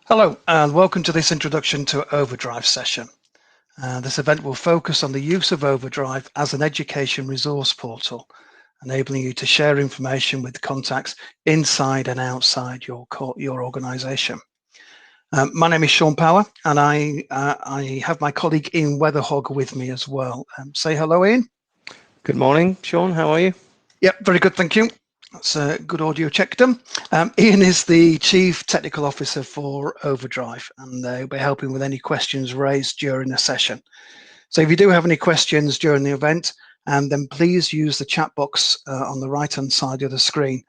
Hello and welcome to this introduction to Overdrive session. This event will focus on the use of Overdrive as an education resource portal, enabling you to share information with contacts inside and outside your organization. My name is Sean Power and I have my colleague Ian Weatherhog with me as well. Say hello, Ian. Good morning, Sean. How are you? Yep, very good, thank you. That's a good audio check done. Ian is the Chief Technical Officer for Overdrive, and they'll be helping with any questions raised during the session. So if you do have any questions during the event, then please use the chat box on the right-hand side of the screen,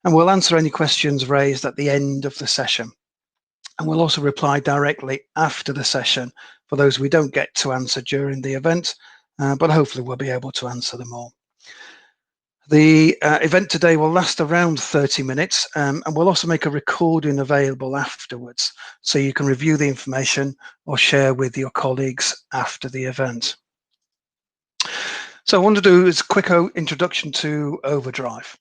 and we'll answer any questions raised at the end of the session. And we'll also reply directly after the session for those we don't get to answer during the event, but hopefully we'll be able to answer them all. The event today will last around 30 minutes and we'll also make a recording available afterwards so you can review the information or share with your colleagues after the event. So I want to do is a quick introduction to Overdrive.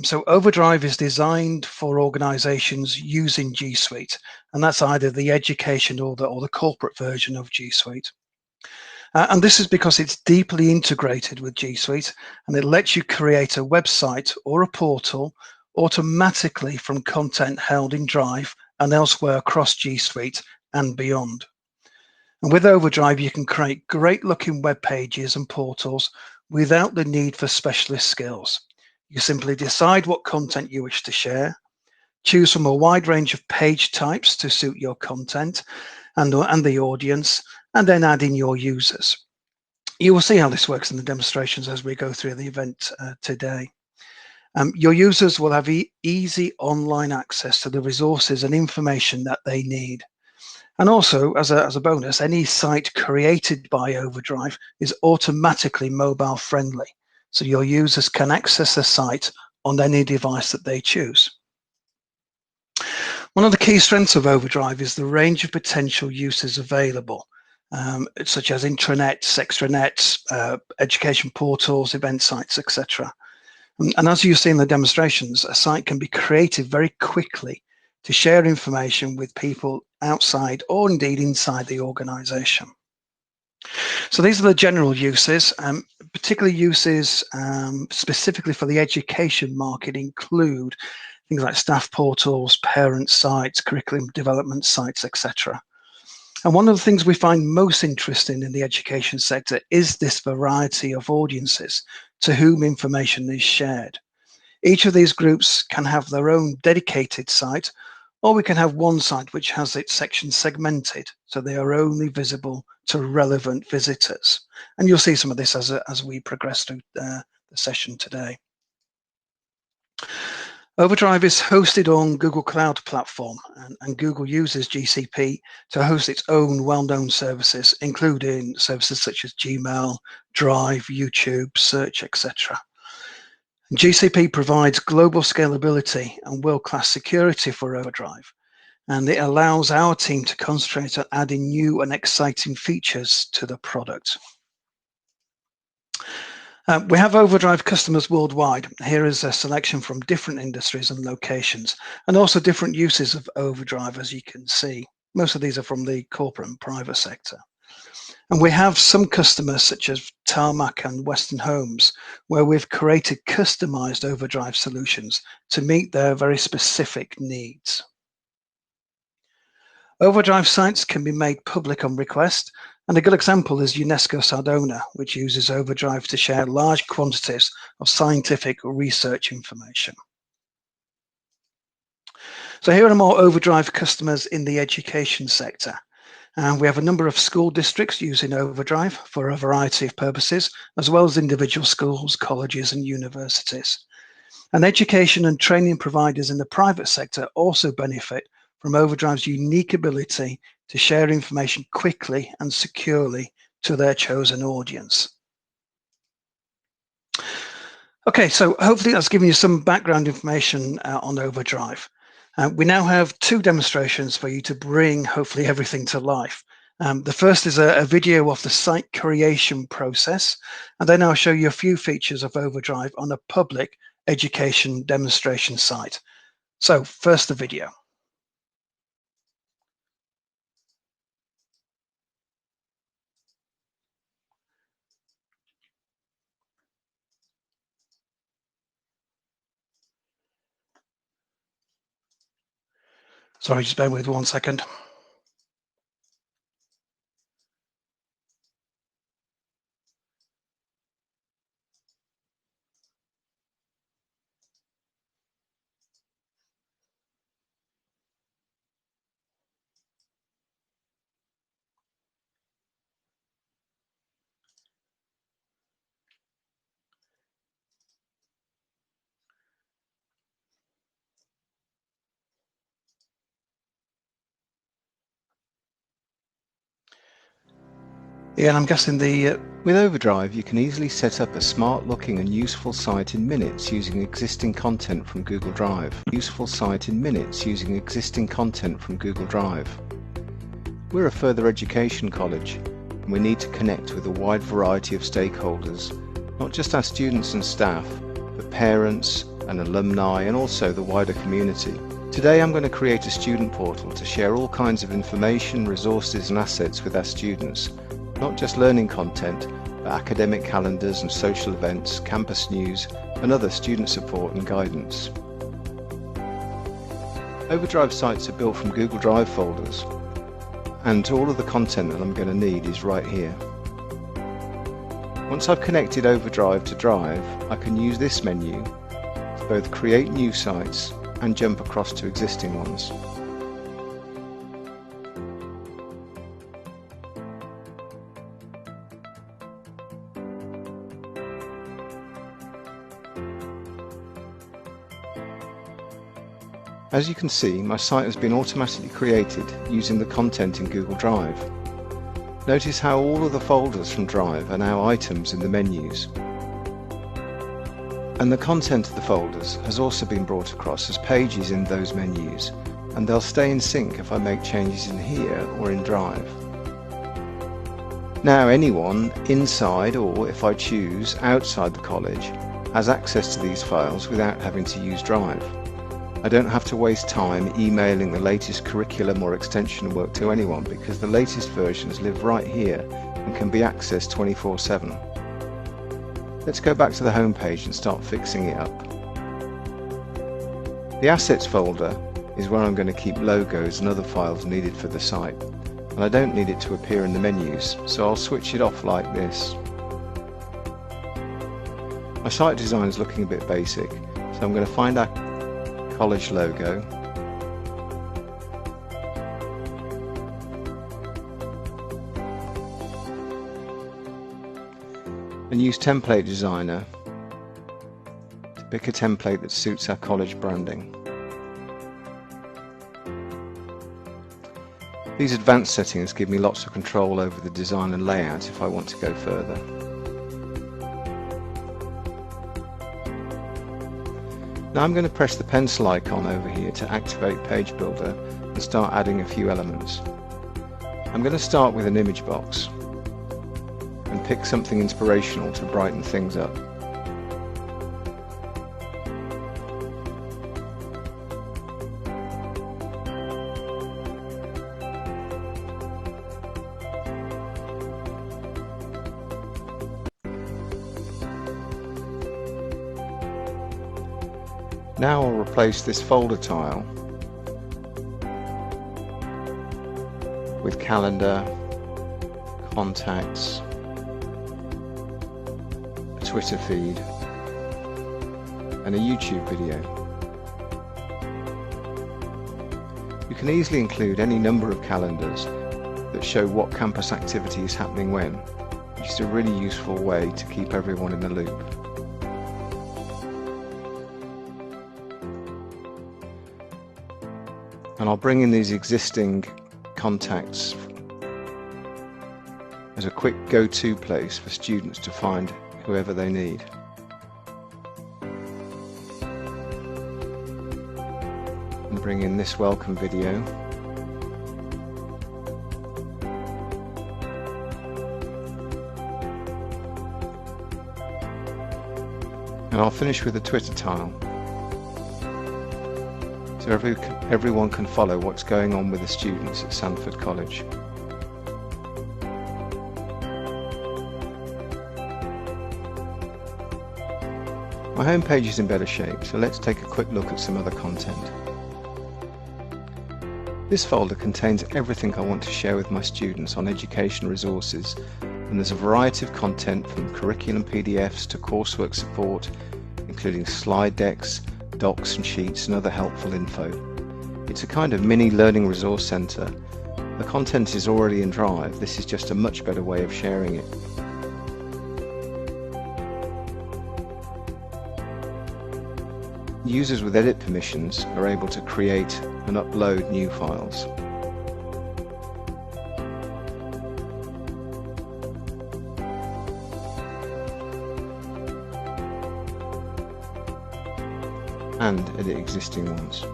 So Overdrive is designed for organizations using G Suite, and that's either the education or the corporate version of G Suite. And this is because it's deeply integrated with G Suite and it lets you create a website or a portal automatically from content held in Drive and elsewhere across G Suite and beyond. And with Overdrive, you can create great looking web pages and portals without the need for specialist skills. You simply decide what content you wish to share, choose from a wide range of page types to suit your content and the audience, and then add in your users. You will see how this works in the demonstrations as we go through the event today. Your users will have easy online access to the resources and information that they need. And also, as a bonus, any site created by Overdrive is automatically mobile friendly, so your users can access the site on any device that they choose. One of the key strengths of Overdrive is the range of potential uses available, such as intranets, extranets, education portals, event sites, etc. And as you see in the demonstrations, a site can be created very quickly to share information with people outside or indeed inside the organization. So these are the general uses. Particular uses specifically for the education market include things like staff portals, parent sites, curriculum development sites, etc. And one of the things we find most interesting in the education sector is this variety of audiences to whom information is shared. Each of these groups can have their own dedicated site, or we can have one site which has its sections segmented, so they are only visible to relevant visitors. And you'll see some of this as we progress through the session today. Overdrive is hosted on Google Cloud Platform, and Google uses GCP to host its own well-known services, including services such as Gmail, Drive, YouTube, Search, etc. GCP provides global scalability and world-class security for Overdrive, and it allows our team to concentrate on adding new and exciting features to the product. We have Overdrive customers worldwide. Here is a selection from different industries and locations, and also different uses of Overdrive, as you can see. Most of these are from the corporate and private sector. And we have some customers such as Tarmac and Western Homes, where we've created customized Overdrive solutions to meet their very specific needs. Overdrive sites can be made public on request, and a good example is UNESCO Sardona, which uses Overdrive to share large quantities of scientific research information. So here are more Overdrive customers in the education sector. And we have a number of school districts using Overdrive for a variety of purposes, as well as individual schools, colleges, and universities. And education and training providers in the private sector also benefit from Overdrive's unique ability to share information quickly and securely to their chosen audience. Okay, so hopefully that's given you some background information on Overdrive. We now have two demonstrations for you to bring hopefully everything to life. The first is a video of the site creation process, and then I'll show you a few features of Overdrive on a public education demonstration site. So first the video. Sorry, just bear with 1 second. Ian, I'm guessing With Overdrive, you can easily set up a smart-looking and useful site in minutes using existing content from Google Drive. We're a further education college, and we need to connect with a wide variety of stakeholders, not just our students and staff, but parents and alumni and also the wider community. Today I'm going to create a student portal to share all kinds of information, resources and assets with our students. Not just learning content, but academic calendars and social events, campus news, and other student support and guidance. Overdrive sites are built from Google Drive folders, and all of the content that I'm going to need is right here. Once I've connected Overdrive to Drive, I can use this menu to both create new sites and jump across to existing ones. As you can see, my site has been automatically created using the content in Google Drive. Notice how all of the folders from Drive are now items in the menus. And the content of the folders has also been brought across as pages in those menus, and they'll stay in sync if I make changes in here or in Drive. Now anyone inside, or if I choose outside the college, has access to these files without having to use Drive. I don't have to waste time emailing the latest curriculum or extension work to anyone because the latest versions live right here and can be accessed 24/7. Let's go back to the home page and start fixing it up. The Assets folder is where I'm going to keep logos and other files needed for the site, and I don't need it to appear in the menus, so I'll switch it off like this. My site design is looking a bit basic, so I'm going to find our college logo, and use Template Designer to pick a template that suits our college branding. These advanced settings give me lots of control over the design and layout if I want to go further. Now I'm going to press the pencil icon over here to activate Page Builder and start adding a few elements. I'm going to start with an image box and pick something inspirational to brighten things up. Now I'll replace this folder tile with calendar, contacts, a Twitter feed, and a YouTube video. You can easily include any number of calendars that show what campus activity is happening when, which is a really useful way to keep everyone in the loop. And I'll bring in these existing contacts as a quick go-to place for students to find whoever they need. And bring in this welcome video. And I'll finish with a Twitter tile, so everyone can follow what's going on with the students at Sanford College. My homepage is in better shape, so let's take a quick look at some other content. This folder contains everything I want to share with my students on education resources, and there's a variety of content from curriculum PDFs to coursework support, including slide decks, docs and sheets and other helpful info. It's a kind of mini learning resource centre. The content is already in Drive, this is just a much better way of sharing it. Users with edit permissions are able to create and upload new files. And edit existing ones.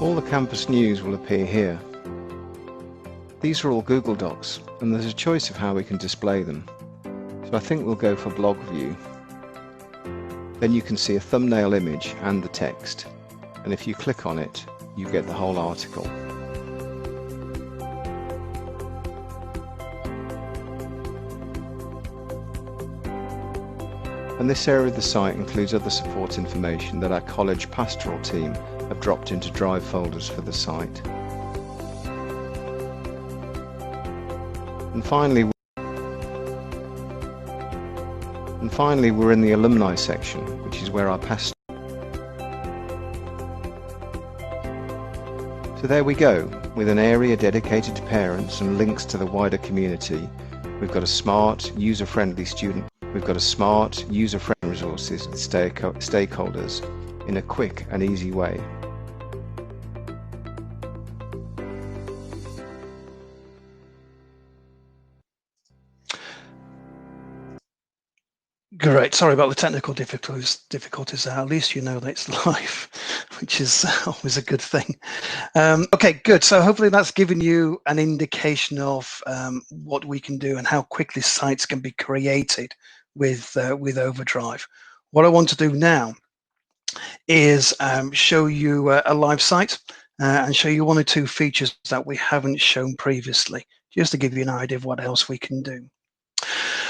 All the campus news will appear here. These are all Google Docs, and there's a choice of how we can display them. So I think we'll go for blog view. Then you can see a thumbnail image and the text, and if you click on it, you get the whole article. And this area of the site includes other support information that our college pastoral team have dropped into Drive folders for the site. And finally, we're in the alumni section, which is where our past. So there we go, with an area dedicated to parents and links to the wider community. We've got a smart, user-friendly resources with stakeholders in a quick and easy way. Great. Sorry about the technical difficulties there. At least you know that it's live, which is always a good thing. Okay, good. So hopefully that's given you an indication of what we can do and how quickly sites can be created with Overdrive. What I want to do now is show you a live site and show you one or two features that we haven't shown previously, just to give you an idea of what else we can do.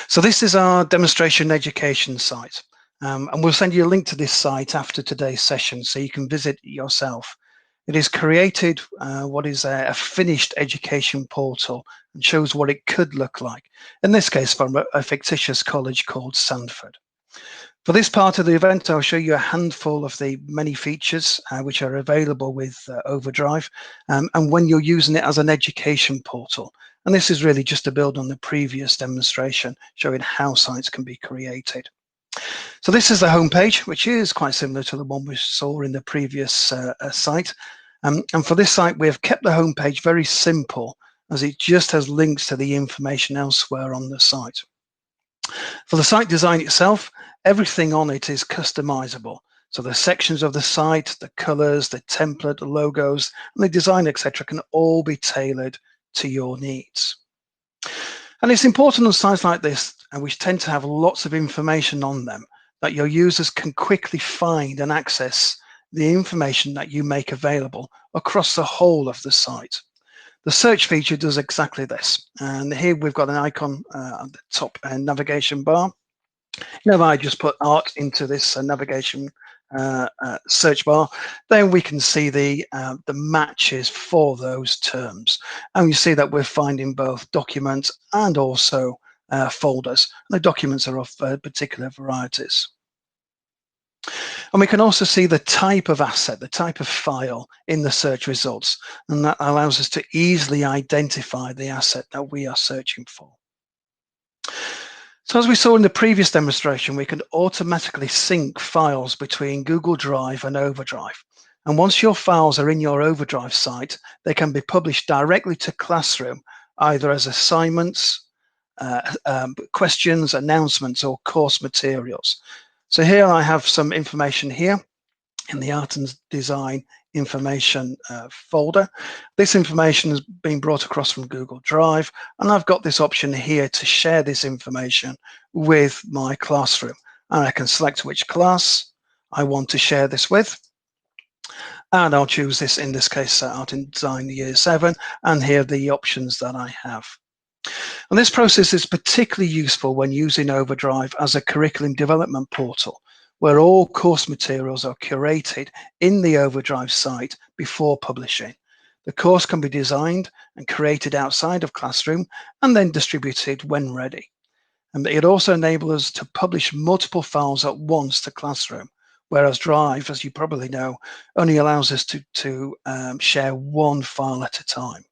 So this is our demonstration education site, and we'll send you a link to this site after today's session so you can visit yourself. It is created what is a finished education portal and shows what it could look like, in this case from a fictitious college called Sanford. For this part of the event, I'll show you a handful of the many features which are available with Overdrive, and when you're using it as an education portal. And this is really just to build on the previous demonstration, showing how sites can be created. So this is the home page, which is quite similar to the one we saw in the previous site. And for this site, we have kept the home page very simple, as it just has links to the information elsewhere on the site. For the site design itself, everything on it is customizable. So the sections of the site, the colors, the template, the logos, and the design, etc., can all be tailored to your needs. And it's important on sites like this, which tend to have lots of information on them, that your users can quickly find and access the information that you make available across the whole of the site. The search feature does exactly this. And here we've got an icon at the top navigation bar. You know, if I just put art into this navigation search bar, then we can see the matches for those terms. And you see that we're finding both documents and also folders. The documents are of particular varieties. And we can also see the type of asset, the type of file in the search results. And that allows us to easily identify the asset that we are searching for. So as we saw in the previous demonstration, we can automatically sync files between Google Drive and Overdrive. And once your files are in your Overdrive site, they can be published directly to Classroom, either as assignments, questions, announcements, or course materials. So here I have some information here in the Art and Design information folder. This information has been brought across from Google Drive, and I've got this option here to share this information with my classroom. And I can select which class I want to share this with. And I'll choose this, in this case, Art and Design Year 7, and here are the options that I have. And this process is particularly useful when using Overdrive as a curriculum development portal, where all course materials are curated in the Overdrive site before publishing. The course can be designed and created outside of Classroom and then distributed when ready. And it also enables us to publish multiple files at once to Classroom, whereas Drive, as you probably know, only allows us to share one file at a time.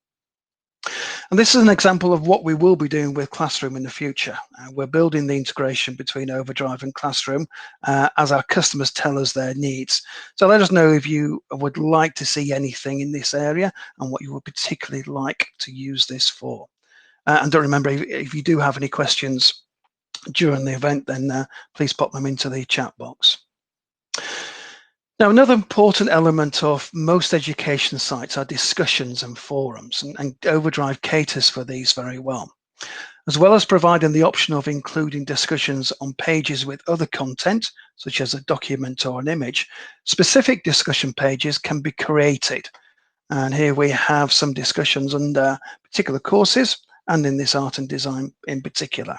And this is an example of what we will be doing with Classroom in the future. We're building the integration between Overdrive and Classroom as our customers tell us their needs. So let us know if you would like to see anything in this area and what you would particularly like to use this for. And don't remember, if you do have any questions during the event, then please pop them into the chat box. Now, another important element of most education sites are discussions and forums, and Overdrive caters for these very well. As well as providing the option of including discussions on pages with other content, such as a document or an image, specific discussion pages can be created. And here we have some discussions under particular courses and in this art and design in particular.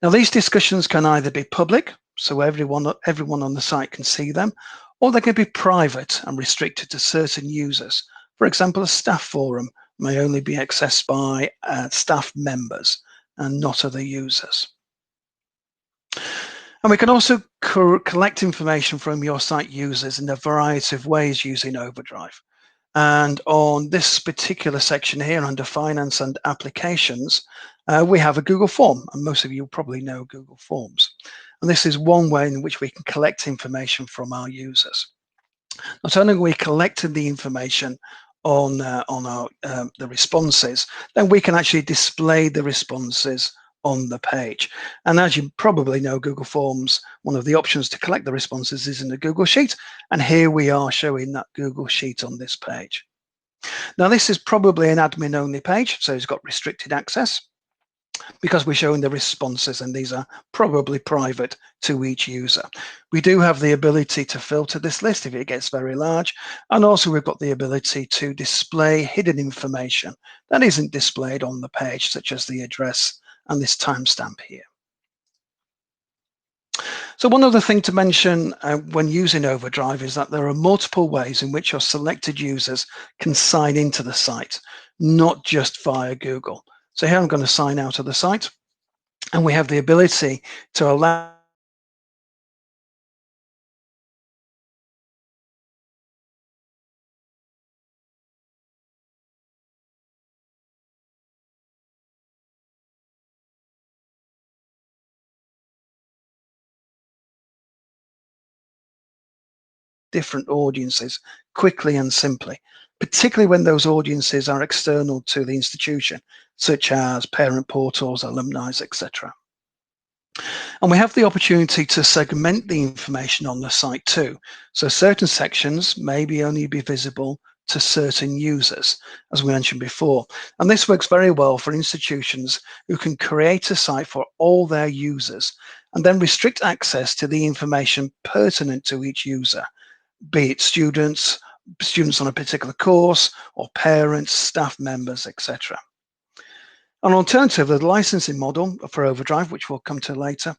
Now, these discussions can either be public, so everyone on the site can see them, or they can be private and restricted to certain users. For example, a staff forum may only be accessed by staff members and not other users. And we can also collect information from your site users in a variety of ways using Overdrive. And on this particular section here under Finance and Applications, we have a Google form, and most of you probably know Google Forms. And this is one way in which we can collect information from our users. Not only are we collecting the information on the responses, then we can actually display the responses on the page. And as you probably know, Google Forms, one of the options to collect the responses is in the Google Sheet. And here we are showing that Google Sheet on this page. Now, this is probably an admin-only page, so it's got restricted access, because we're showing the responses, and these are probably private to each user. We do have the ability to filter this list if it gets very large, and also we've got the ability to display hidden information that isn't displayed on the page, such as the address and this timestamp here. So one other thing to mention when using Overdrive is that there are multiple ways in which your selected users can sign into the site, not just via Google. So here I'm going to sign out of the site, and we have the ability to allow different audiences quickly and simply, particularly when those audiences are external to the institution, such as parent portals, alumni, etc. And we have the opportunity to segment the information on the site too. So certain sections maybe only be visible to certain users, as we mentioned before. And this works very well for institutions who can create a site for all their users and then restrict access to the information pertinent to each user, be it students on a particular course, or parents, staff members, etc. An alternative, the licensing model for Overdrive, which we'll come to later,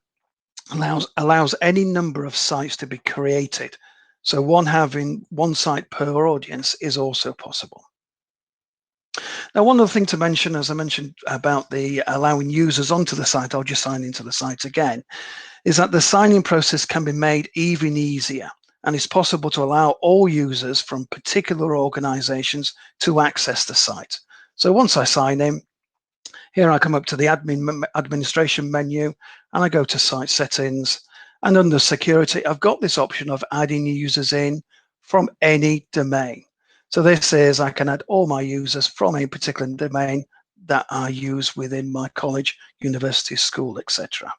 allows any number of sites to be created. So having one site per audience is also possible. Now, one other thing to mention, as I mentioned about the allowing users onto the site, I'll just sign into the site again, is that the signing process can be made even easier. And it's possible to allow all users from particular organizations to access the site. So once I sign in, here I come up to the administration menu, and I go to site settings, and under security, I've got this option of adding users in from any domain. So this is, I can add all my users from a particular domain that I use within my college, university, school, etc.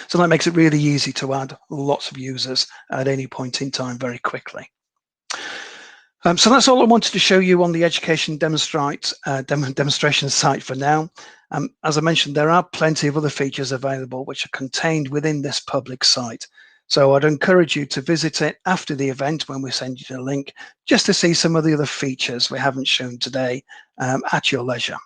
So that makes it really easy to add lots of users at any point in time very quickly. So that's all I wanted to show you on the education demonstration site for now. As I mentioned, there are plenty of other features available which are contained within this public site. So I'd encourage you to visit it after the event when we send you the link, just to see some of the other features we haven't shown today at your leisure.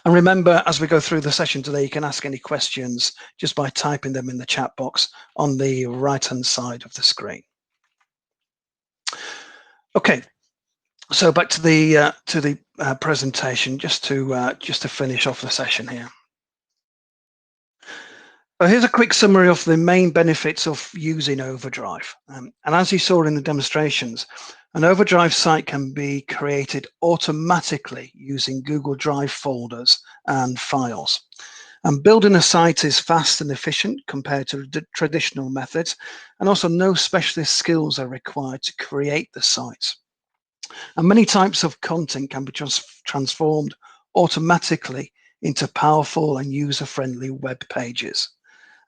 And remember, as we go through the session today, you can ask any questions just by typing them in the chat box on the right-hand side of the screen. Okay, so back to the presentation, just to finish off the session here. So here's a quick summary of the main benefits of using Overdrive. And as you saw in the demonstrations, an Overdrive site can be created automatically using Google Drive folders and files. And building a site is fast and efficient compared to traditional methods, and also no specialist skills are required to create the site. And many types of content can be transformed automatically into powerful and user-friendly web pages.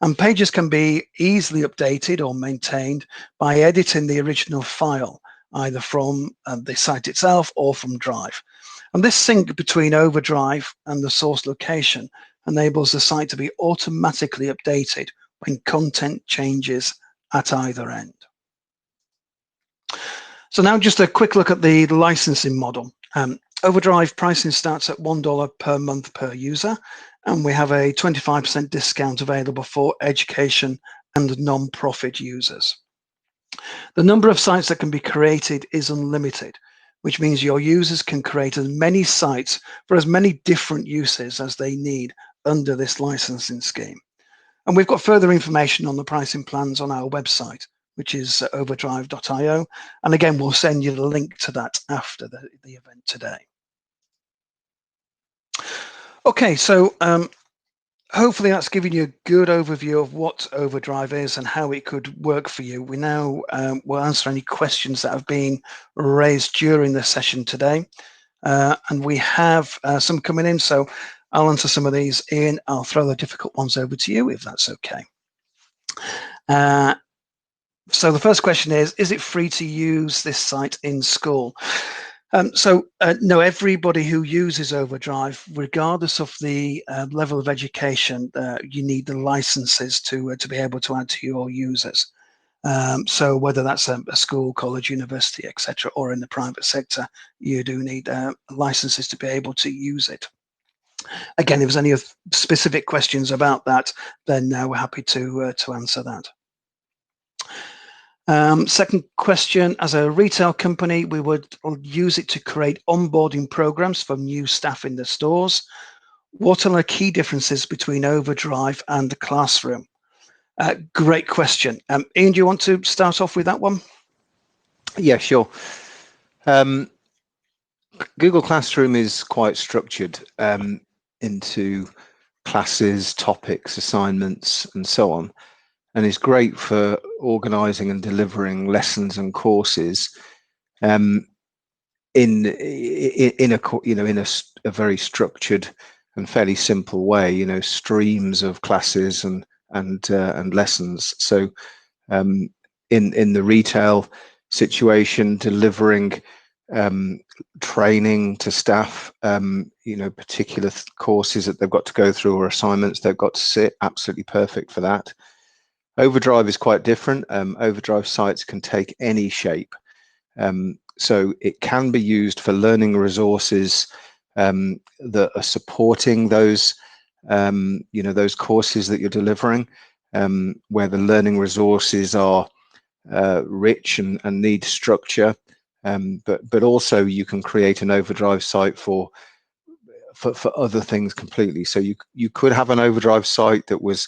And pages can be easily updated or maintained by editing the original file, either from the site itself or from Drive. And this sync between Overdrive and the source location enables the site to be automatically updated when content changes at either end. So now just a quick look at the licensing model. Overdrive pricing starts at $1 per month per user, and we have a 25% discount available for education and non-profit users. The number of sites that can be created is unlimited, which means your users can create as many sites for as many different uses as they need under this licensing scheme. And we've got further information on the pricing plans on our website, which is overdrive.io. And again, we'll send you the link to that after the event today. Okay, so hopefully that's given you a good overview of what Overdrive is and how it could work for you. We now will answer any questions that have been raised during the session today. And we have some coming in, so I'll answer some of these. Ian, I'll throw the difficult ones over to you if that's okay. So the first question is it free to use this site in school? No, everybody who uses Overdrive, regardless of the level of education, you need the licenses to be able to add to your users. So whether that's a school, college, university, etc., or in the private sector, you do need licenses to be able to use it. Again, if there's any specific questions about that, then we're happy to answer that. Second question, as a retail company, we would use it to create onboarding programs for new staff in the stores. What are the key differences between Overdrive and the classroom? Great question. Ian, do you want to start off with that one? Yeah, sure. Google Classroom is quite structured into classes, topics, assignments, and so on, and is great for organizing and delivering lessons and courses in a very structured and fairly simple way. Streams of classes and lessons. So in the retail situation, delivering training to staff, particular courses that they've got to go through or assignments they've got to sit, absolutely perfect for that. Overdrive is quite different. Overdrive sites can take any shape. So it can be used for learning resources that are supporting those, those courses that you're delivering, where the learning resources are rich and need structure. But also you can create an Overdrive site for other things completely. So you could have an Overdrive site that was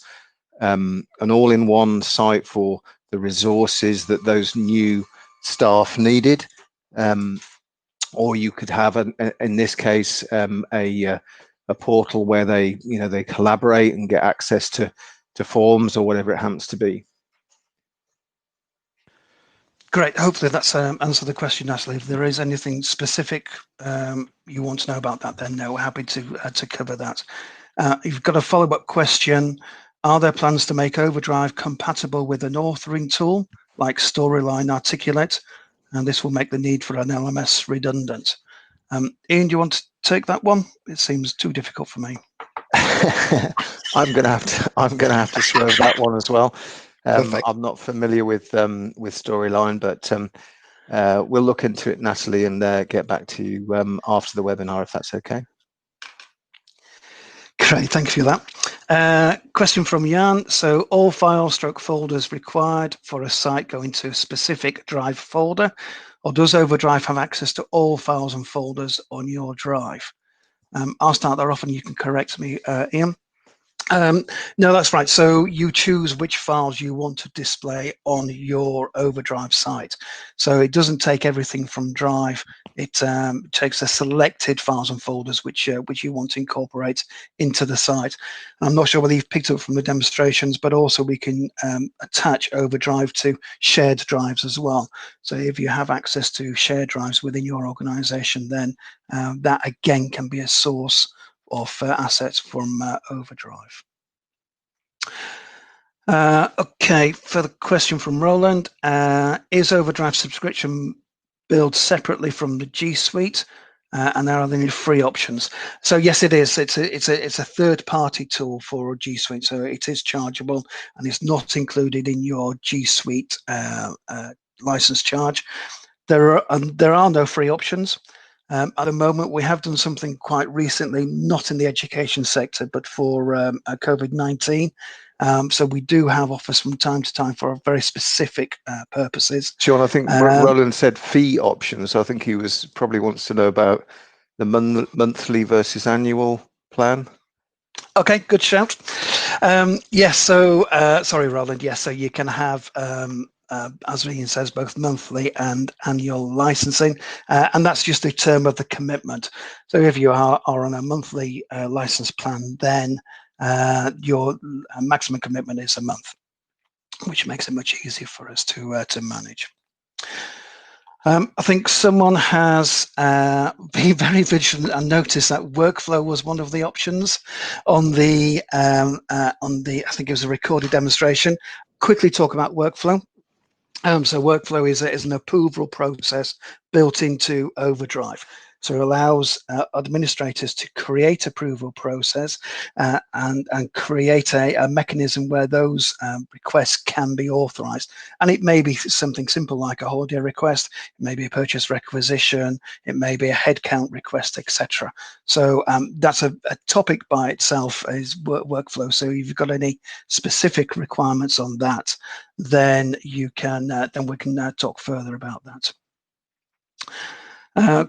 an all-in-one site for the resources that those new staff needed, or you could have, in this case, a portal where they collaborate and get access to forms or whatever it happens to be. Great. Hopefully that's answered the question, Natalie. If there is anything specific you want to know about that, then we're happy to cover that. You've got a follow-up question. Are there plans to make Overdrive compatible with an authoring tool like Storyline Articulate? And this will make the need for an LMS redundant. Ian, do you want to take that one? It seems too difficult for me. I'm going to have to swerve that one as well. I'm not familiar with Storyline, but we'll look into it, Natalie, and get back to you after the webinar, if that's okay. Great, thank you for that. Question from Jan. So all files / folders required for a site go into a specific Drive folder, or does Overdrive have access to all files and folders on your Drive? I'll start there off and you can correct me, Ian. No, that's right. So you choose which files you want to display on your Overdrive site. So it doesn't take everything from Drive. It takes the selected files and folders which you want to incorporate into the site. And I'm not sure whether you've picked up from the demonstrations, but also we can attach Overdrive to shared drives as well. So if you have access to shared drives within your organization, then that again can be a source of assets from Overdrive. Okay, further question from Roland. Is Overdrive subscription billed separately from the G Suite? And there are any free options. So yes, it is. It's a third-party tool for G Suite, so it is chargeable and it's not included in your G Suite license charge. There are no free options. At the moment, we have done something quite recently, not in the education sector, but for COVID-19. So we do have offers from time to time for very specific purposes. Sean, I think Roland said fee options. So I think he probably wants to know about the monthly versus annual plan. Okay, good shout. Yes, so sorry, Roland. Yes, so you can have as Ian says, both monthly and annual licensing, and that's just a term of the commitment. So if you are on a monthly license plan, then your maximum commitment is a month, which makes it much easier for us to manage. I think someone has been very vigilant and noticed that workflow was one of the options on the I think it was a recorded demonstration. Quickly talk about workflow. So workflow is an approval process built into Overdrive. So it allows administrators to create approval process and create a mechanism where those requests can be authorized. And it may be something simple like a audio request, it may be a purchase requisition, it may be a headcount request, etc. So that's a topic by itself, is workflow. So if you've got any specific requirements on that, then you can then we can talk further about that.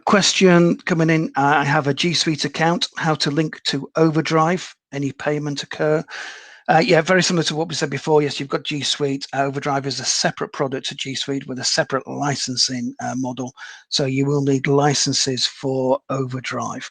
Question coming in. I have a G Suite account. How to link to Overdrive? Any payment occur? Yeah, very similar to what we said before. Yes, you've got G Suite. Overdrive is a separate product to G Suite with a separate licensing model. So you will need licenses for Overdrive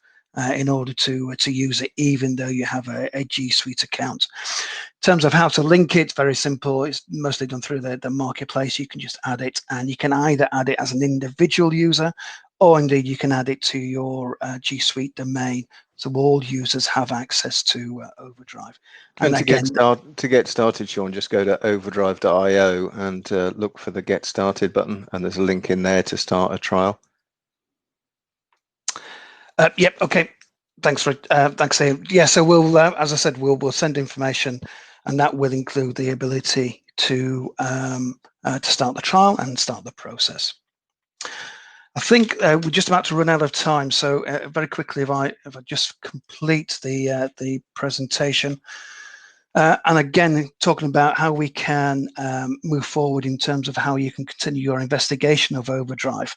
in order to use it, even though you have a G Suite account. In terms of how to link it, very simple. It's mostly done through the marketplace. You can just add it, and you can either add it as an individual user, or indeed you can add it to your G Suite domain. So all users have access to Overdrive. And to get started, Sean, just go to overdrive.io and look for the Get Started button, and there's a link in there to start a trial. Yep. Okay. Thanks, Ian. Yeah. So we'll, as I said, we'll send information, and that will include the ability to start the trial and start the process. I think we're just about to run out of time, so very quickly, if I just complete the presentation, and again talking about how we can move forward in terms of how you can continue your investigation of Overdrive.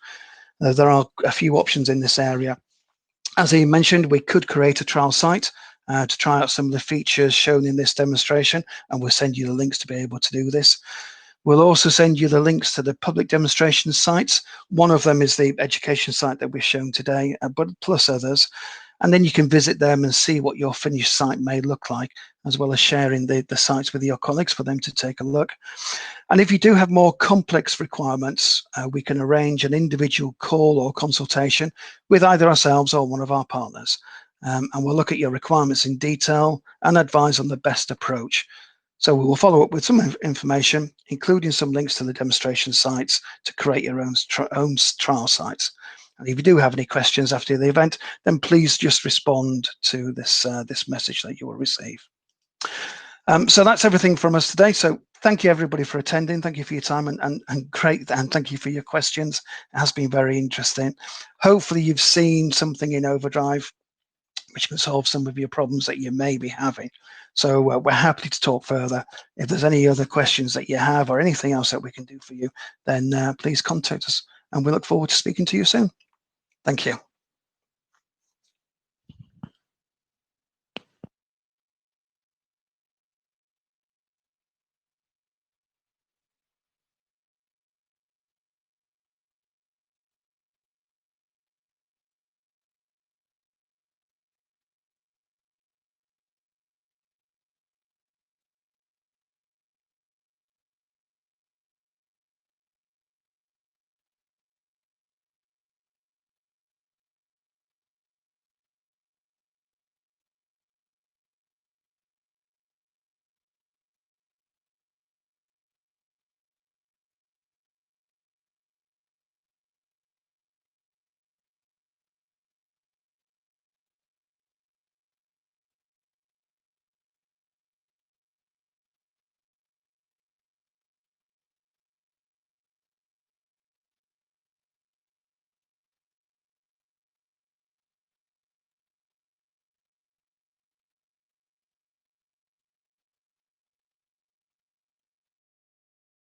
There are a few options in this area. As he mentioned, we could create a trial site to try out some of the features shown in this demonstration, and we'll send you the links to be able to do this. We'll also send you the links to the public demonstration sites. One of them is the education site that we've shown today, but plus others. And then you can visit them and see what your finished site may look like, as well as sharing the sites with your colleagues for them to take a look. And if you do have more complex requirements, we can arrange an individual call or consultation with either ourselves or one of our partners. And we'll look at your requirements in detail and advise on the best approach. So we will follow up with some information, including some links to the demonstration sites to create your own trial sites. And if you do have any questions after the event, then please just respond to this message that you will receive. So that's everything from us today. So thank you everybody for attending. Thank you for your time and great, and thank you for your questions. It has been very interesting. Hopefully you've seen something in Overdrive which can solve some of your problems that you may be having. So we're happy to talk further. If there's any other questions that you have or anything else that we can do for you, then please contact us, and we look forward to speaking to you soon. Thank you.